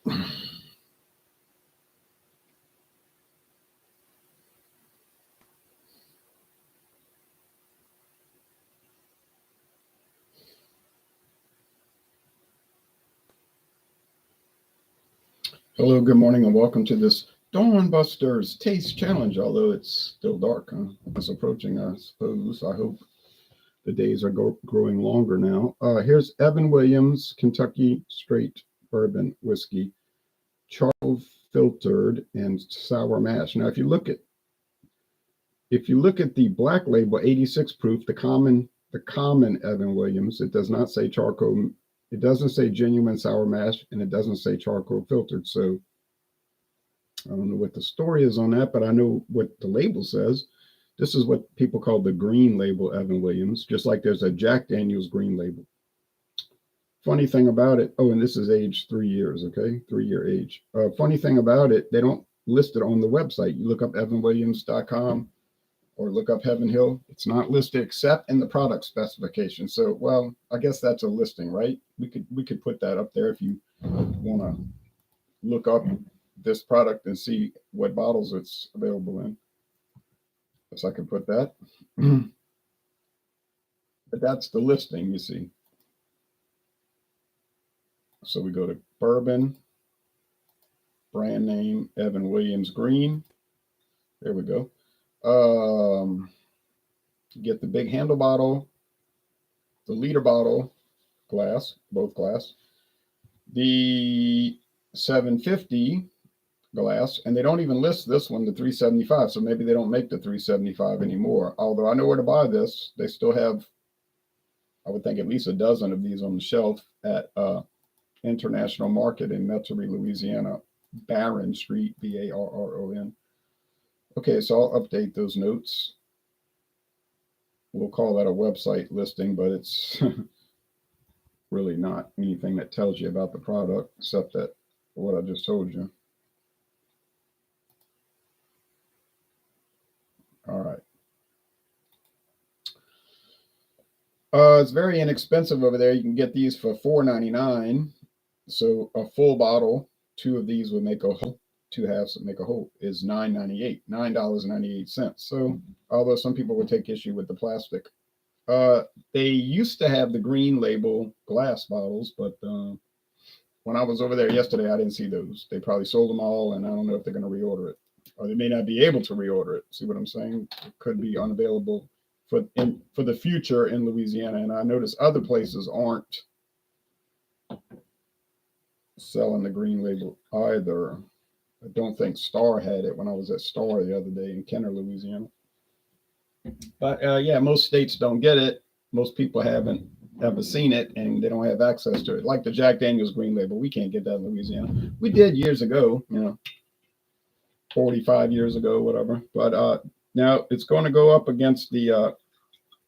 Hello, good morning, and welcome to this Dawn Busters Taste Challenge. Although it's still dark, huh? It's approaching, I suppose. I hope the days are growing longer now. Here's Evan Williams Kentucky Straight Bourbon Whiskey, charcoal filtered and sour mash. Now, if you look at the black label, 86 proof, the common Evan Williams, it does not say charcoal. It doesn't say genuine sour mash, and it doesn't say charcoal filtered. So I don't know what the story is on that, but I know what the label says. This is what people call the green label Evan Williams, just like there's a Jack Daniels green label. Funny thing about it, oh, and this is age 3 years, okay? 3 year age. Funny thing about it, they don't list it on the website. You look up evanwilliams.com or look up Heaven Hill. It's not listed except in the product specification. So, well, I guess that's a listing, right? We could put that up there if you want to look up this product and see what bottles it's available in. Guess I could put that. But that's the listing, you see. So we go to bourbon, brand name, Evan Williams Green. There we go. Get the big handle bottle, the liter bottle, glass, both glass, the 750 glass, and they don't even list this one, the 375. So maybe they don't make the 375 anymore. Although I know where to buy this. They still have, I would think, at least a dozen of these on the shelf at International Market in Metairie, Louisiana, Barron Street, Barron. Okay, so I'll update those notes. We'll call that a website listing, but it's really not anything that tells you about the product except that what I just told you. All right. It's very inexpensive over there. You can get these for $4.99. So a full bottle, two of these would make a whole. Two halves would make a whole is $9.98, $9.98. So although some people would take issue with the plastic, they used to have the green label glass bottles, but when I was over there yesterday, I didn't see those. They probably sold them all, and I don't know if they're going to reorder it, or they may not be able to reorder it. See what I'm saying? It could be unavailable for the future in Louisiana, and I notice other places aren't selling the green label either. I don't think Star had it when I was at Star the other day in Kenner, Louisiana. But yeah, most states don't get it. Most people haven't ever seen it, and they don't have access to it. Like the Jack Daniels green label, we can't get that in Louisiana. We did years ago, 45 years ago, whatever. But now it's going to go up against the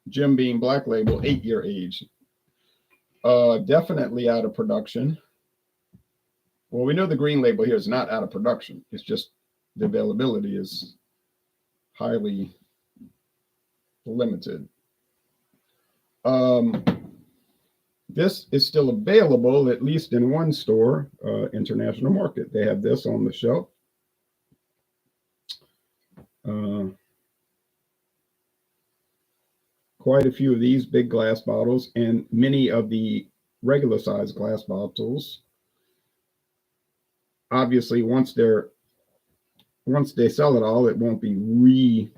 Jim Beam Black Label 8-year age. Definitely out of production. Well, we know the green label here is not out of production. It's just the availability is highly limited. This is still available, at least in one store, International Market. They have this on the shelf. Quite a few of these big glass bottles and many of the regular size glass bottles. Obviously, once they sell it all, it won't be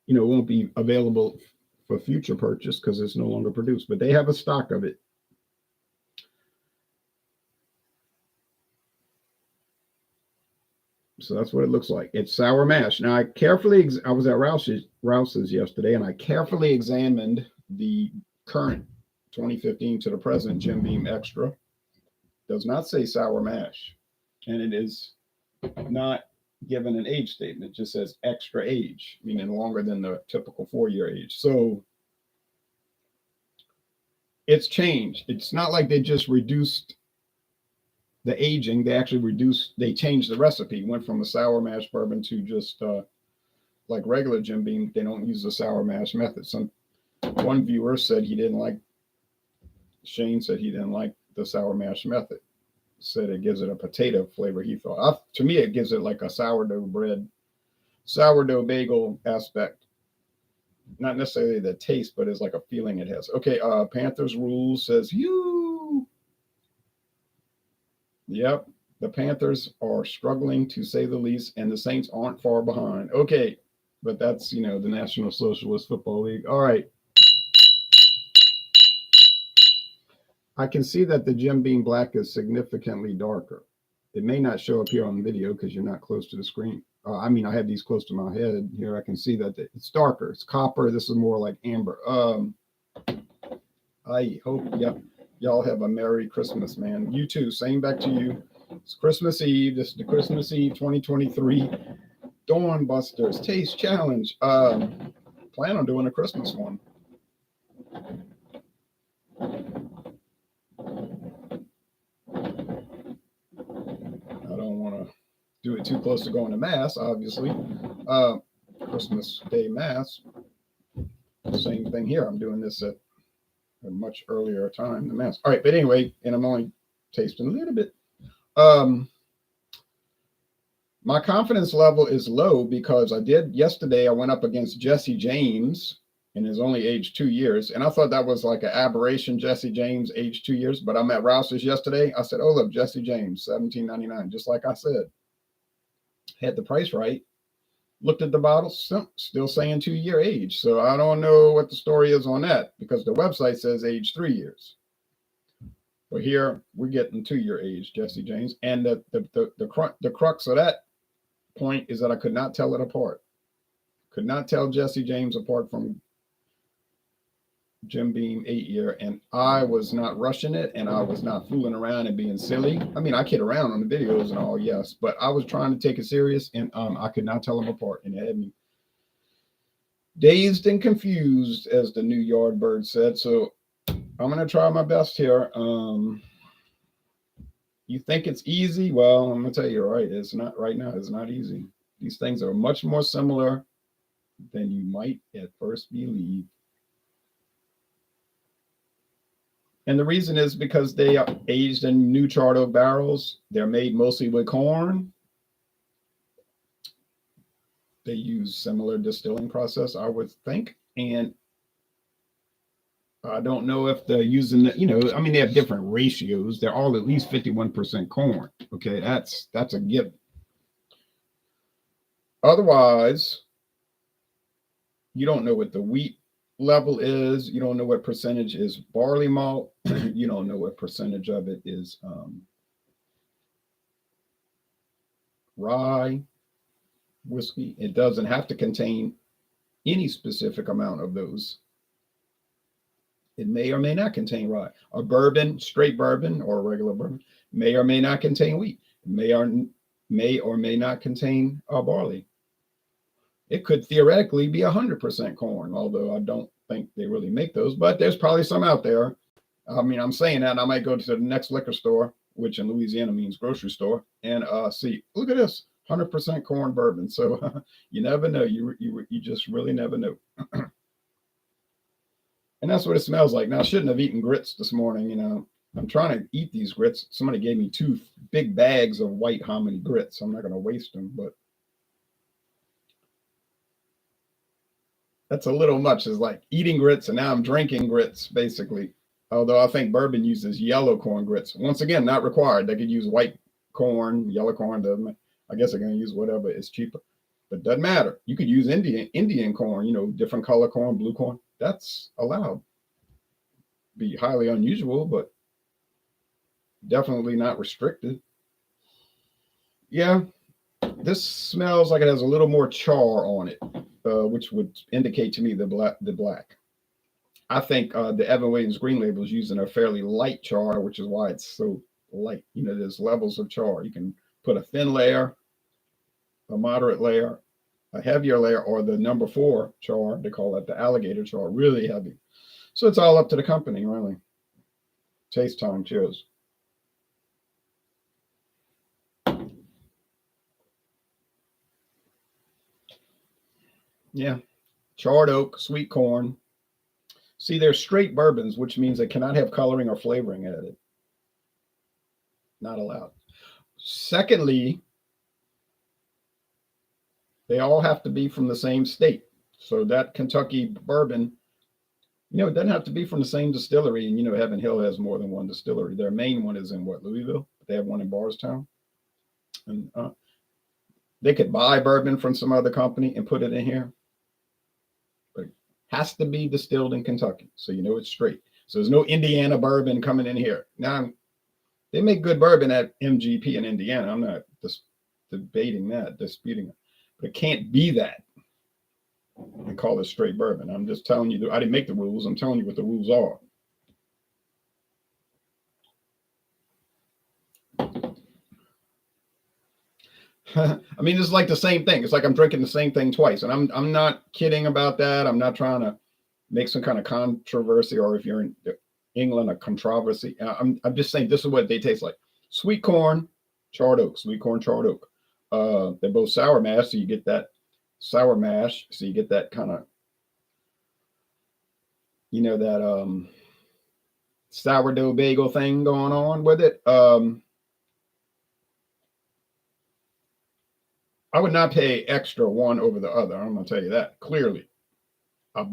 it won't be available for future purchase because it's no longer produced. But they have a stock of it. So that's what it looks like. It's sour mash. Now I was at Rouse's yesterday, and I carefully examined the current 2015 to the present Jim Beam Extra. Does not say sour mash, and it is not given an age statement. It just says extra age, meaning longer than the typical 4-year age. So it's changed. It's not like they just reduced the aging. They changed the recipe, went from a sour mash bourbon to just like regular Jim Beam. They don't use the sour mash method. One viewer said Shane said he didn't like the sour mash method. said it gives it a potato flavor. He thought, to me, it gives it like a sourdough bread, sourdough bagel aspect. Not necessarily the taste, but it's like a feeling it has. Okay, Panthers rules says you. Yep, the Panthers are struggling to say the least, and the Saints aren't far behind. Okay, but that's the National Socialist Football League. All right. I can see that the Jim Beam Black is significantly darker. It may not show up here on the video because you're not close to the screen. I mean, I have these close to my head here. I can see that it's darker. It's copper. This is more like amber. I hope, yep, y'all have a Merry Christmas, man. You too. Same back to you. It's Christmas Eve. This is the Christmas Eve 2023 Dawn Busters Taste Challenge. Plan on doing a Christmas one. I don't want to do it too close to going to Mass, obviously. Christmas Day Mass. Same thing here. I'm doing this at a much earlier time than Mass. All right, but anyway, and I'm only tasting a little bit. My confidence level is low because yesterday I went up against Jesse James and is only aged 2 years. And I thought that was like an aberration, Jesse James, aged 2 years. But I'm at Rouse's yesterday. I said, oh, look, Jesse James, $17.99, just like I said. Had the price right. Looked at the bottle, still saying 2-year age. So I don't know what the story is on that because the website says age 3 years. But here we're getting 2-year age, Jesse James. And the crux of that point is that I could not tell it apart. Could not tell Jesse James apart from Jim Beam 8-year, and I was not rushing it, and I was not fooling around and being silly. I mean, I kid around on the videos and all, yes, but I was trying to take it serious, and I could not tell them apart, and it had me dazed and confused, as the new Yardbird said. So I'm gonna try my best here. You think it's easy? Well, I'm gonna tell you, right, it's not. Right now, it's not easy. These things are much more similar than you might at first believe. And the reason is because they are aged in new charred oak barrels. They're made mostly with corn. They use similar distilling process, I would think. And I don't know if they're using I mean, they have different ratios. They're all at least 51% corn. Okay, that's a given. Otherwise, you don't know what the wheat level is. You don't know what percentage is barley malt. You don't know what percentage of it is rye whiskey. It doesn't have to contain any specific amount of those. It may or may not contain rye. A bourbon, straight bourbon or a regular bourbon, may or may not contain wheat. It may or may not contain barley. It could theoretically be 100% corn, although I don't think they really make those, but there's probably some out there. I mean, I'm saying that, and I might go to the next liquor store, which in Louisiana means grocery store, and see, look at this, 100% corn bourbon. So you never know. You just really never know. And that's what it smells like. Now, I shouldn't have eaten grits this morning. I'm trying to eat these grits. Somebody gave me 2 big bags of white hominy grits. I'm not going to waste them, but that's a little much. It's like eating grits and now I'm drinking grits, basically. Although I think bourbon uses yellow corn grits. Once again, not required. They could use white corn, yellow corn. I guess they're going to use whatever is cheaper. But it doesn't matter. You could use Indian corn, different color corn, blue corn. That's allowed. Be highly unusual, but definitely not restricted. Yeah, this smells like it has a little more char on it, which would indicate to me the black. I think the Evan Williams Green Label is using a fairly light char, which is why it's so light. There's levels of char. You can put a thin layer, a moderate layer, a heavier layer, or the number 4 char. They call it the alligator char, really heavy. So it's all up to the company, really. Taste time. Cheers. Yeah. Charred oak, sweet corn. See, they're straight bourbons, which means they cannot have coloring or flavoring added. Not allowed. Secondly, they all have to be from the same state. So that Kentucky bourbon, it doesn't have to be from the same distillery. And, Heaven Hill has more than one distillery. Their main one is in Louisville? They have one in Bardstown. And they could buy bourbon from some other company and put it in here. But it has to be distilled in Kentucky. So it's straight. So there's no Indiana bourbon coming in here. Now, they make good bourbon at MGP in Indiana. I'm not disputing that. But it can't be that and call it straight bourbon. I'm just telling you, I didn't make the rules. I'm telling you what the rules are. I mean, it's like the same thing. It's like I'm drinking the same thing twice. And I'm not kidding about that. I'm not trying to make some kind of controversy, or if you're in England, a controversy. I'm just saying this is what they taste like. Sweet corn, charred oak, sweet corn, charred oak. They're both sour mash, so you get that sour mash. So you get that kind of, that sourdough bagel thing going on with it. I would not pay extra one over the other. I'm going to tell you that clearly. I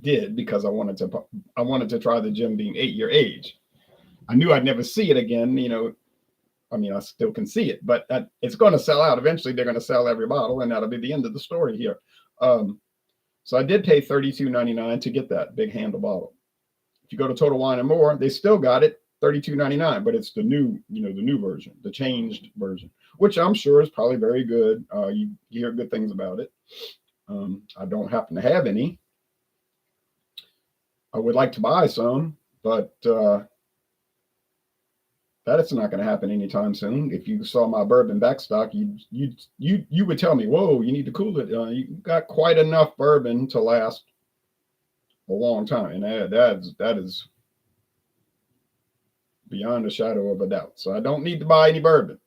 did because I wanted to try the Jim Beam 8-year age. I knew I'd never see it again. I still can see it, but it's going to sell out. Eventually, they're going to sell every bottle, and that'll be the end of the story here. So I did pay $32.99 to get that big handle bottle. If you go to Total Wine and More, they still got it $32.99, but it's the new version, the changed version, which I'm sure is probably very good. You hear good things about it. I don't happen to have any. I would like to buy some, but that is not going to happen anytime soon. If you saw my bourbon backstock, you would tell me, "Whoa, you need to cool it." You got quite enough bourbon to last a long time, and that is beyond a shadow of a doubt. So I don't need to buy any bourbon.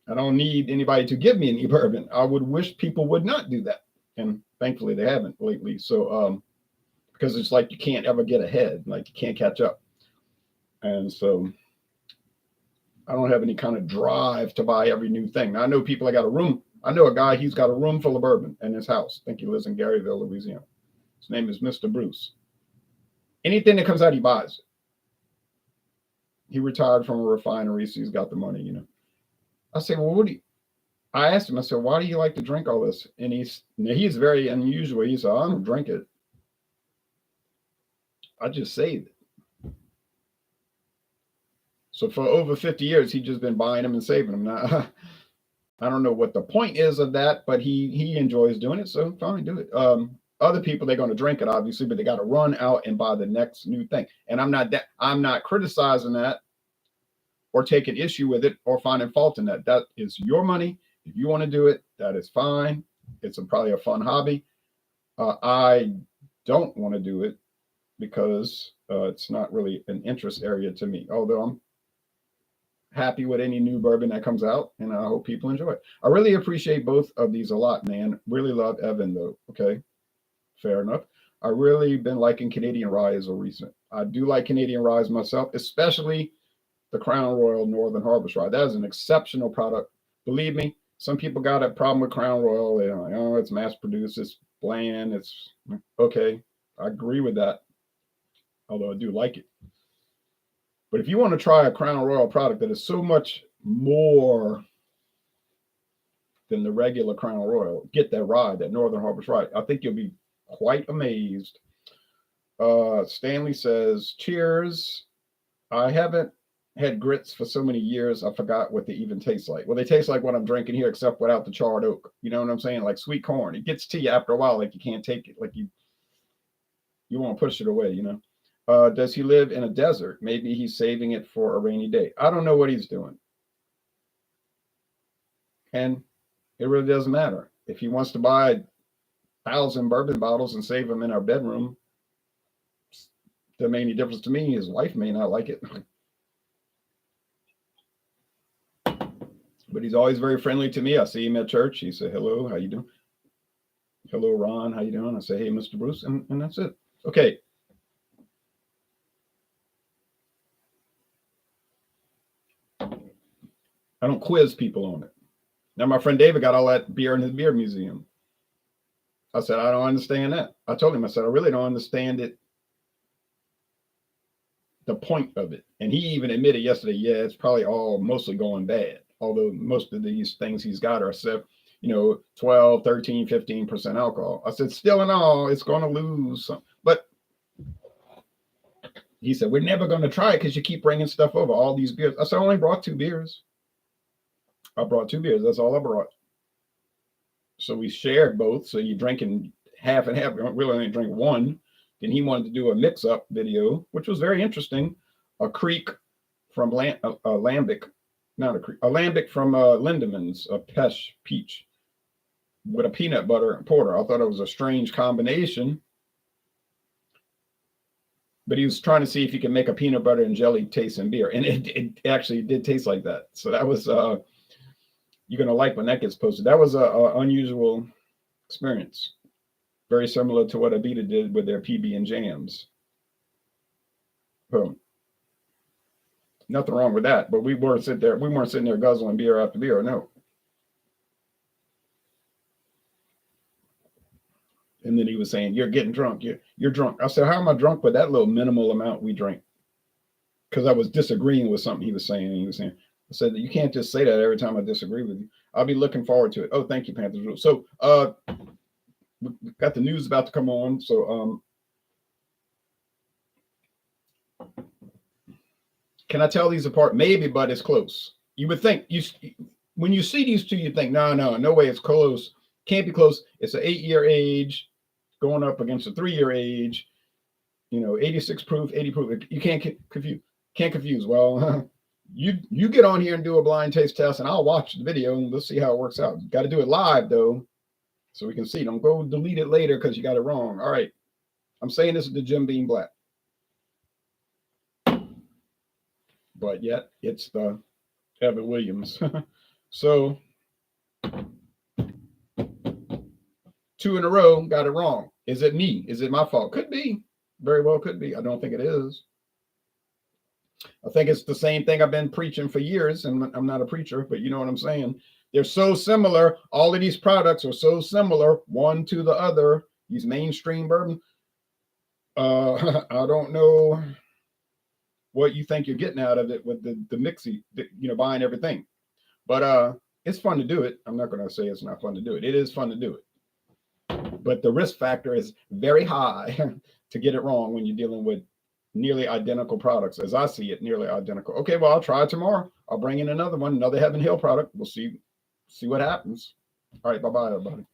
I don't need anybody to give me any bourbon. I would wish people would not do that, and thankfully they haven't lately. So because it's like you can't ever get ahead, like you can't catch up, and so I don't have any kind of drive to buy every new thing. Now, I know people. I know a guy. He's got a room full of bourbon in his house. I think he lives in Garyville, Louisiana. His name is Mr. Bruce. Anything that comes out, he buys it. He retired from a refinery, so he's got the money. I say, well, I asked him. I said, why do you like to drink all this? And he's very unusual. He said, I don't drink it. I just save it. So for over 50 years, he's just been buying them and saving them. Now, I don't know what the point is of that, but he enjoys doing it. So fine, do it. Other people, they're going to drink it, obviously, but they got to run out and buy the next new thing. And I'm not criticizing that or taking issue with it or finding fault in that. That is your money. If you want to do it, that is fine. It's probably a fun hobby. I don't want to do it because it's not really an interest area to me, although I'm happy with any new bourbon that comes out, and I hope people enjoy it. I really appreciate both of these a lot, man. Really love Evan, though. Okay, fair enough. I really been liking Canadian Rye as a recent. I do like Canadian Rye myself, especially the Crown Royal Northern Harvest Rye. That is an exceptional product. Believe me, some people got a problem with Crown Royal. They're like, oh, it's mass produced, it's bland, it's okay. I agree with that, although I do like it. But if you want to try a Crown Royal product that is so much more than the regular Crown Royal, get that rye, that Northern Harvest Rye. I think you'll be quite amazed. Stanley says, cheers. I haven't had grits for so many years, I forgot what they even taste like. Well, they taste like what I'm drinking here, except without the charred oak. You know what I'm saying? Like sweet corn. It gets to you after a while, like you can't take it. Like you want to push it away, Does he live in a desert? Maybe he's saving it for a rainy day. I don't know what he's doing. And it really doesn't matter. If he wants to buy 1,000 bourbon bottles and save them in our bedroom, doesn't make any difference to me. His wife may not like it. But he's always very friendly to me. I see him at church. He said, hello, how you doing? Hello, Ron, how you doing? I say, hey, Mr. Bruce, and that's it. Okay. I don't quiz people on it. Now, my friend David got all that beer in his beer museum. I said, I don't understand that. I told him, I said, I really don't understand it, the point of it. And he even admitted yesterday, yeah, it's probably all mostly going bad. Although most of these things he's got are, 12, 13, 15% alcohol. I said, still in all, it's going to lose some. But he said, we're never going to try it because you keep bringing stuff over, all these beers. I said, I only brought 2 beers. I brought 2 beers. That's all I brought. So we shared both. So you're drinking half and half. We don't really only drink one. Then he wanted to do a mix-up video, which was very interesting. A creek from Lambic, not a creek, a Lambic from Lindemans, a peach, with a peanut butter porter. I thought it was a strange combination. But he was trying to see if he could make a peanut butter and jelly taste in beer. And it actually did taste like that. So that was, you're going to like when that gets posted. That was a unusual experience. Very similar to what Abita did with their PB and jams. Boom. Nothing wrong with that, but we weren't sitting there guzzling beer after beer, no. And then he was saying, you're getting drunk. You're drunk. I said, how am I drunk with that little minimal amount we drink? Because I was disagreeing with something he was saying. He was saying, I said, you can't just say that every time I disagree with you. I'll be looking forward to it. Oh, thank you, Panthers Rule. So we got the news about to come on. So can I tell these apart? Maybe, but it's close. You would think, when you see these two, you think, no way it's close. Can't be close. It's an 8-year age going up against a 3-year age. 86 proof, 80 proof. You can't confuse. Well, you get on here and do a blind taste test, and I'll watch the video and we'll see how it works out. Got to do it live though, so we can see. Don't go delete it later because you got it wrong. All right, I'm saying this is the Jim Beam Black, but yet it's the Evan Williams. So 2 in a row, got it wrong. Is it me? Is it my fault? Could be. Very well could be. I don't think it is. I think it's the same thing I've been preaching for years, and I'm not a preacher, but you know what I'm saying. They're so similar. All of these products are so similar, one to the other. These mainstream bourbon. I don't know what you think you're getting out of it with the mixy, buying everything. But it's fun to do it. I'm not going to say it's not fun to do it. It is fun to do it. But the risk factor is very high to get it wrong when you're dealing with nearly identical products. As I see it, nearly identical. Okay, well, I'll try it tomorrow. I'll bring in another one, another Heaven Hill product. We'll see what happens. All right, bye-bye, everybody.